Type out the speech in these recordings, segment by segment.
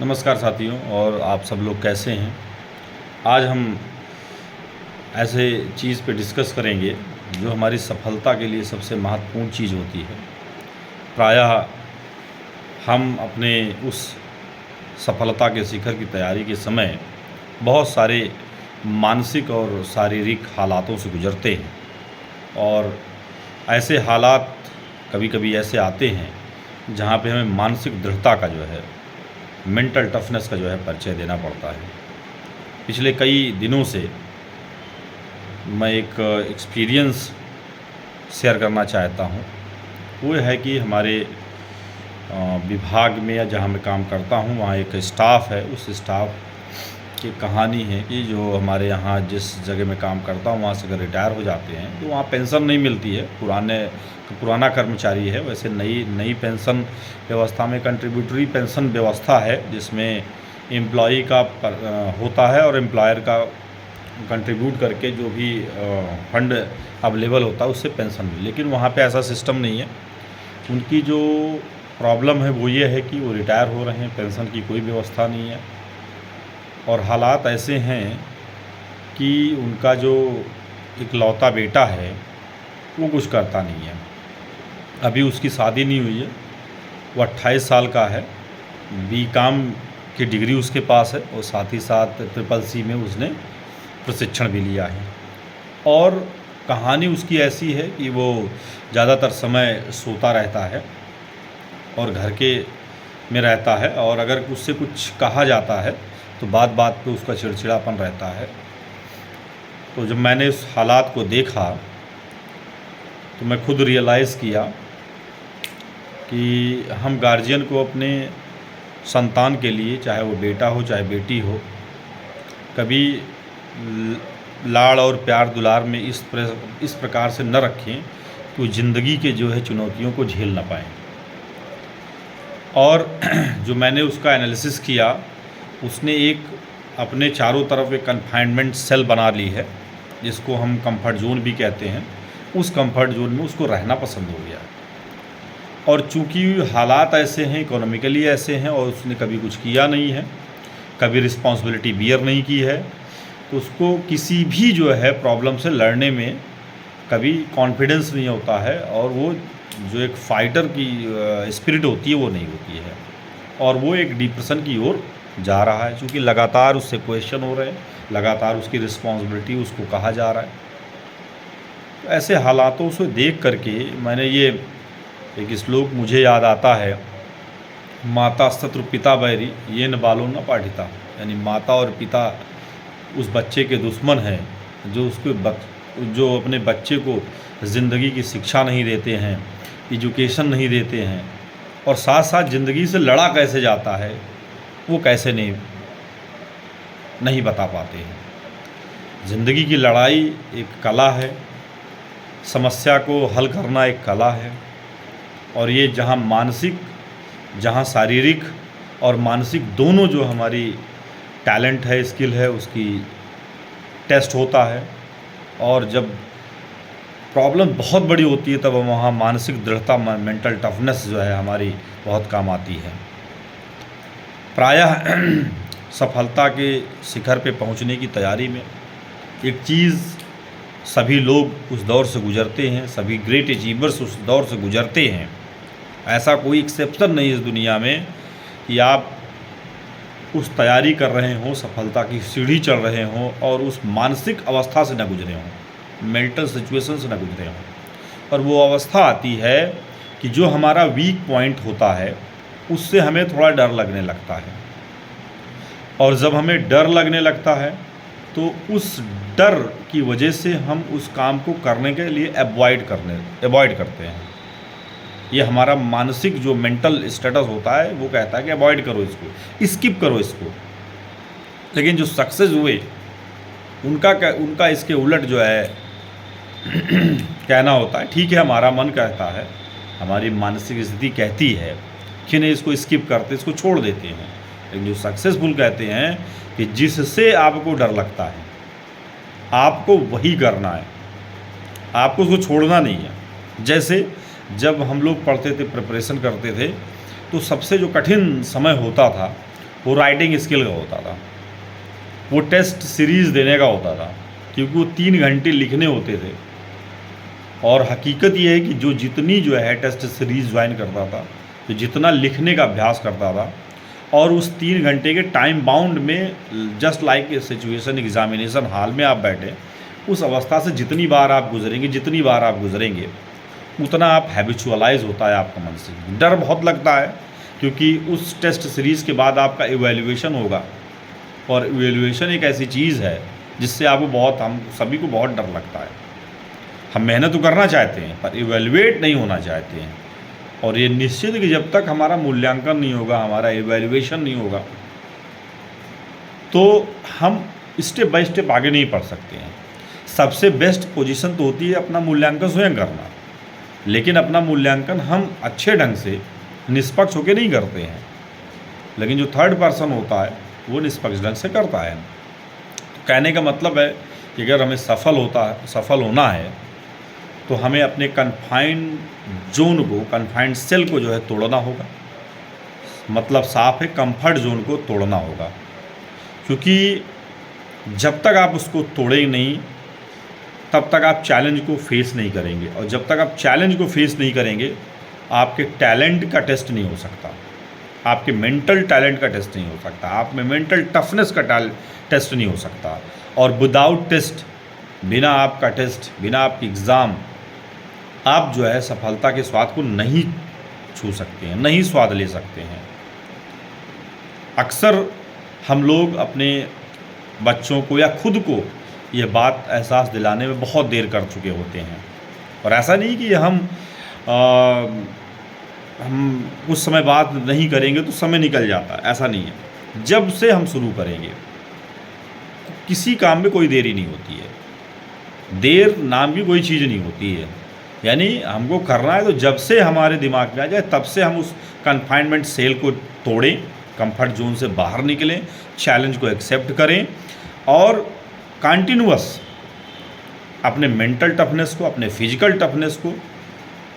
नमस्कार साथियों, और आप सब लोग कैसे हैं। आज हम ऐसे चीज़ पे डिस्कस करेंगे जो हमारी सफलता के लिए सबसे महत्वपूर्ण चीज़ होती है। प्रायः हम अपने उस सफलता के शिखर की तैयारी के समय बहुत सारे मानसिक और शारीरिक हालातों से गुजरते हैं, और ऐसे हालात कभी कभी ऐसे आते हैं जहाँ पे हमें मानसिक दृढ़ता का जो है, मेंटल टफनेस का जो है परिचय देना पड़ता है। पिछले कई दिनों से मैं एक एक्सपीरियंस शेयर करना चाहता हूँ। वो है कि हमारे विभाग में या जहाँ मैं काम करता हूँ वहाँ एक स्टाफ है। उस स्टाफ की कहानी है कि जो हमारे यहाँ जिस जगह में काम करता हूँ वहाँ से अगर रिटायर हो जाते हैं तो वहाँ पेंशन नहीं मिलती है। पुराना कर्मचारी है, वैसे नई पेंशन व्यवस्था में कंट्रीब्यूटरी पेंशन व्यवस्था है जिसमें एम्प्लॉई का होता है और एम्प्लॉयर का कंट्रीब्यूट करके जो भी फंड अवेलेबल होता है उससे पेंशन मिले। लेकिन वहाँ पे ऐसा सिस्टम नहीं है। उनकी जो प्रॉब्लम है वो ये है कि वो रिटायर हो रहे हैं, पेंशन की कोई व्यवस्था नहीं है, और हालात ऐसे हैं कि उनका जो इकलौता बेटा है वो कुछ करता नहीं है। अभी उसकी शादी नहीं हुई है, वो 28 साल का है, बीकॉम की डिग्री उसके पास है, और साथ ही साथ CCC में उसने प्रशिक्षण भी लिया है। और कहानी उसकी ऐसी है कि वो ज़्यादातर समय सोता रहता है और घर के में रहता है, और अगर उससे कुछ कहा जाता है तो बात बात पे उसका चिड़चिड़ापन रहता है। तो जब मैंने इस हालात को देखा तो मैं खुद रियलाइज़ किया कि हम गार्जियन को अपने संतान के लिए, चाहे वो बेटा हो चाहे बेटी हो, कभी लाड़ और प्यार दुलार में इस प्रकार से न रखें कि वो ज़िंदगी के जो है चुनौतियों को झेल ना पाएँ। और जो मैंने उसका एनालिसिस किया, उसने एक अपने चारों तरफ एक कन्फाइनमेंट सेल बना ली है जिसको हम कंफर्ट जोन भी कहते हैं। उस कंफर्ट जोन में उसको रहना पसंद हो गया, और चूंकि हालात ऐसे हैं, इकोनॉमिकली ऐसे हैं, और उसने कभी कुछ किया नहीं है, कभी रिस्पॉन्सिबिलिटी बियर नहीं की है, तो उसको किसी भी जो है प्रॉब्लम से लड़ने में कभी कॉन्फिडेंस नहीं होता है, और वो जो एक फाइटर की स्पिरिट होती है वो नहीं होती है, और वो एक डिप्रेशन की ओर जा रहा है। चूँकि लगातार उससे क्वेश्चन हो रहे हैं, लगातार उसकी रिस्पॉन्सिबिलिटी उसको कहा जा रहा है। तो ऐसे हालातों से देख करके मैंने ये एक श्लोक मुझे याद आता है, माता शत्रु पिता बैरी ये न बालो न पाठिता, यानी माता और पिता उस बच्चे के दुश्मन हैं जो अपने बच्चे को ज़िंदगी की शिक्षा नहीं देते हैं, एजुकेशन नहीं देते हैं, और साथ साथ ज़िंदगी से लड़ा कैसे जाता है वो कैसे नहीं बता पाते हैं। ज़िंदगी की लड़ाई एक कला है, समस्या को हल करना एक कला है, और ये जहाँ शारीरिक और मानसिक दोनों जो हमारी टैलेंट है, स्किल है, उसकी टेस्ट होता है। और जब प्रॉब्लम बहुत बड़ी होती है तब वहाँ मानसिक दृढ़ता, मेंटल टफनेस जो है हमारी बहुत काम आती है। प्रायः सफलता के शिखर पे पहुँचने की तैयारी में एक चीज़ सभी लोग उस दौर से गुजरते हैं, सभी ग्रेट अचीवर्स उस दौर से गुजरते हैं। ऐसा कोई एक्सेप्शन नहीं इस दुनिया में कि आप उस तैयारी कर रहे हों, सफलता की सीढ़ी चढ़ रहे हों, और उस मानसिक अवस्था से न गुजरे हों, मेंटल सिचुएशन से न गुजरे हों। और वो अवस्था आती है कि जो हमारा वीक पॉइंट होता है उससे हमें थोड़ा डर लगने लगता है, और जब हमें डर लगने लगता है तो उस डर की वजह से हम उस काम को करने के लिए अवॉइड करते हैं। ये हमारा मानसिक जो मेंटल स्टेटस होता है वो कहता है कि अवॉइड करो इसको, स्किप करो इसको। लेकिन जो सक्सेस हुए उनका इसके उलट जो है कहना होता है, ठीक है हमारा मन कहता है, हमारी मानसिक स्थिति कहती है कि नहीं इसको स्किप करते, इसको छोड़ देते हैं। लेकिन जो सक्सेसफुल कहते हैं कि जिससे आपको डर लगता है आपको वही करना है, आपको उसको छोड़ना नहीं है। जैसे जब हम लोग पढ़ते थे, प्रिपरेशन करते थे, तो सबसे जो कठिन समय होता था वो राइटिंग स्किल का होता था, वो टेस्ट सीरीज़ देने का होता था, क्योंकि वो 3 घंटे लिखने होते थे। और हकीकत ये है कि जो जितनी जो है टेस्ट सीरीज़ ज्वाइन करता था, तो जितना लिखने का अभ्यास करता था, और उस 3 घंटे के टाइम बाउंड में just like a situation examination hall में आप बैठे, उस अवस्था से जितनी बार आप गुजरेंगे उतना आप हैबिचुअलाइज होता है आपका मन से। डर बहुत लगता है, क्योंकि उस टेस्ट सीरीज़ के बाद आपका इवैल्यूएशन होगा, और इवैल्यूएशन एक ऐसी चीज़ है जिससे आपको हम सभी को बहुत डर लगता है। हम मेहनत तो करना चाहते हैं पर इवैल्यूएट नहीं होना चाहते हैं, और ये निश्चित है कि जब तक हमारा मूल्यांकन नहीं होगा, हमारा इवैल्यूएशन नहीं होगा, तो हम स्टेप बाय स्टेप आगे नहीं बढ़ सकते हैं। सबसे बेस्ट पोजीशन तो होती है अपना मूल्यांकन स्वयं करना, लेकिन अपना मूल्यांकन हम अच्छे ढंग से निष्पक्ष होकर नहीं करते हैं, लेकिन जो थर्ड पर्सन होता है वो निष्पक्ष ढंग से करता है। तो कहने का मतलब है कि अगर हमें सफल होना है तो हमें अपने कन्फाइंड जोन को, कन्फाइंड सेल को जो है तोड़ना होगा। मतलब साफ है, कंफर्ट जोन को तोड़ना होगा, क्योंकि जब तक आप उसको तोड़ेंगे नहीं तब तक आप चैलेंज को फेस नहीं करेंगे, और जब तक आप चैलेंज को फेस नहीं करेंगे आपके टैलेंट का टेस्ट नहीं हो सकता, आपके मेंटल टैलेंट का टेस्ट नहीं हो सकता, आप में मेंटल टफनेस का टेस्ट नहीं हो सकता। और विदाउट टेस्ट, बिना आपका टेस्ट, बिना आपकी एग्ज़ाम, आप जो है सफलता के स्वाद को नहीं छू सकते हैं, नहीं स्वाद ले सकते हैं। अक्सर हम लोग अपने बच्चों को या खुद को ये बात एहसास दिलाने में बहुत देर कर चुके होते हैं, और ऐसा नहीं कि हम कुछ समय बाद नहीं करेंगे तो समय निकल जाता है, ऐसा नहीं है। जब से हम शुरू करेंगे, किसी काम में कोई देरी नहीं होती है, देर नाम की कोई चीज़ नहीं होती है। यानी हमको करना है तो जब से हमारे दिमाग में आ जाए तब से हम उस कन्फाइनमेंट सेल को तोड़ें, कंफर्ट जोन से बाहर निकलें, चैलेंज को एक्सेप्ट करें, और कंटिन्यूअस अपने मेंटल टफनेस को, अपने फिजिकल टफनेस को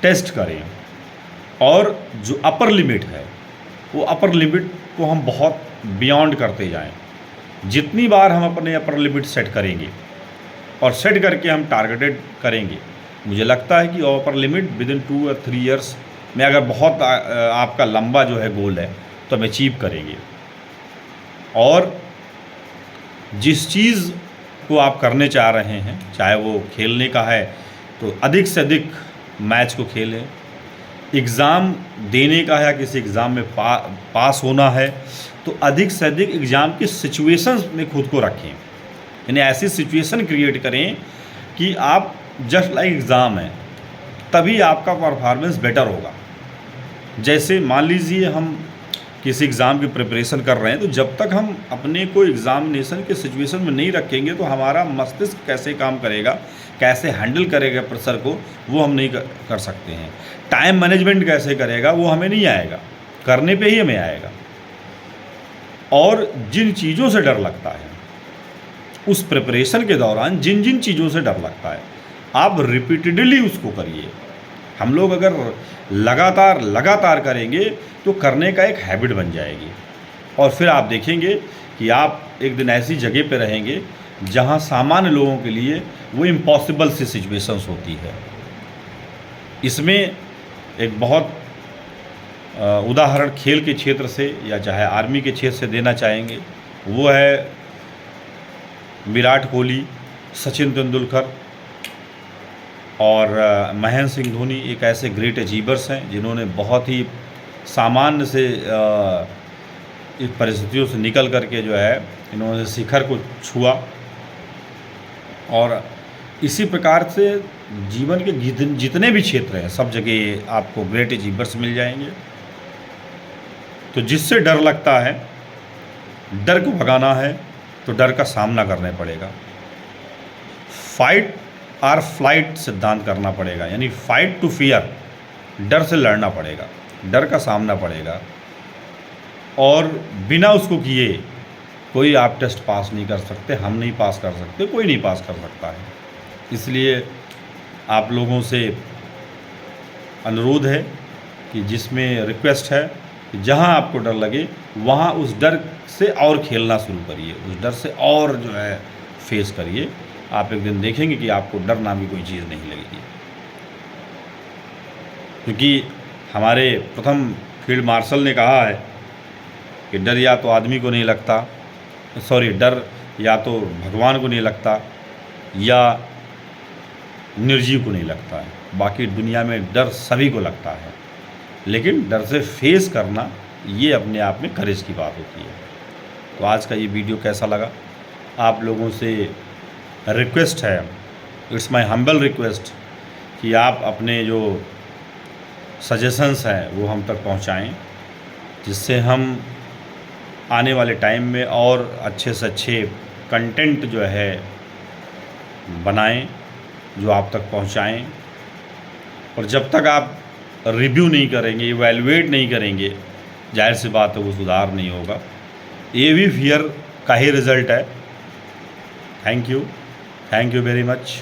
टेस्ट करें, और जो अपर लिमिट है वो अपर लिमिट को हम बहुत बियॉन्ड करते जाएं। जितनी बार हम अपने अपर लिमिट सेट करेंगे और सेट करके हम टारगेटेड करेंगे, मुझे लगता है कि अपर लिमिट विदिन 2 और 3 ईयर्स में, अगर बहुत आपका लंबा जो है गोल है, तो हम अचीव करेंगे। और जिस चीज़ को आप करने चाह रहे हैं, चाहे वो खेलने का है तो अधिक से अधिक मैच को खेलें, एग्ज़ाम देने का है, किसी एग्ज़ाम में पास होना है तो अधिक से अधिक एग्ज़ाम की सिचुएशंस में खुद को रखें। यानी ऐसी सिचुएशन क्रिएट करें कि आप जस्ट लाइक एग्ज़ाम है, तभी आपका परफॉर्मेंस बेटर होगा। जैसे मान लीजिए हम किसी एग्ज़ाम की प्रिपरेशन कर रहे हैं, तो जब तक हम अपने को एग्ज़ामिनेशन के सिचुएशन में नहीं रखेंगे तो हमारा मस्तिष्क कैसे काम करेगा, कैसे हैंडल करेगा प्रेशर को, वो हम नहीं कर सकते हैं। टाइम मैनेजमेंट कैसे करेगा वो हमें नहीं आएगा, करने पे ही हमें आएगा। और जिन चीज़ों से डर लगता है, उस प्रिपरेशन के दौरान जिन जिन चीज़ों से डर लगता है, आप रिपीटेडली उसको करिए। हम लोग अगर लगातार करेंगे तो करने का एक हैबिट बन जाएगी, और फिर आप देखेंगे कि आप एक दिन ऐसी जगह पे रहेंगे जहां सामान्य लोगों के लिए वो इम्पॉसिबल सी सिचुएशंस होती है। इसमें एक बहुत उदाहरण खेल के क्षेत्र से या चाहे आर्मी के क्षेत्र से देना चाहेंगे, वो है विराट कोहली, सचिन तेंदुलकर और महेंद्र सिंह धोनी। एक ऐसे ग्रेट अचीवर्स हैं जिन्होंने बहुत ही सामान्य से इस परिस्थितियों से निकल करके जो है इन्होंने शिखर को छुआ, और इसी प्रकार से जीवन के जितने भी क्षेत्र हैं सब जगह आपको ग्रेट अचीवर्स मिल जाएंगे। तो जिससे डर लगता है, डर को भगाना है तो डर का सामना करना पड़ेगा। फाइट और फ्लाइट सिद्धांत करना पड़ेगा, यानी फाइट टू फियर, डर से लड़ना पड़ेगा, डर का सामना पड़ेगा, और बिना उसको किए कोई आप टेस्ट पास नहीं कर सकते, हम नहीं पास कर सकते, कोई नहीं पास कर सकता है। इसलिए आप लोगों से अनुरोध है कि जिसमें रिक्वेस्ट है जहाँ आपको डर लगे वहाँ उस डर से और खेलना शुरू करिए, उस डर से और जो है फेस करिए। आप एक दिन देखेंगे कि आपको डर नाम की कोई चीज़ नहीं लगेगी। क्योंकि हमारे प्रथम फील्ड मार्शल ने कहा है कि डर या तो आदमी को नहीं लगता, डर या तो भगवान को नहीं लगता या निर्जीव को नहीं लगता है, बाकी दुनिया में डर सभी को लगता है। लेकिन डर से फेस करना ये अपने आप में करेज की बात होती है। तो आज का ये वीडियो कैसा लगा? आप लोगों से रिक्वेस्ट है, इट्स माय हम्बल रिक्वेस्ट कि आप अपने जो सजेशंस हैं वो हम तक पहुंचाएं, जिससे हम आने वाले टाइम में और अच्छे से अच्छे कंटेंट जो है बनाएं, जो आप तक पहुंचाएं। और जब तक आप रिव्यू नहीं करेंगे, इवैल्यूएट नहीं करेंगे, जाहिर सी बात है वो सुधार नहीं होगा। ये भी फियर का ही रिज़ल्ट है। Thank you very much.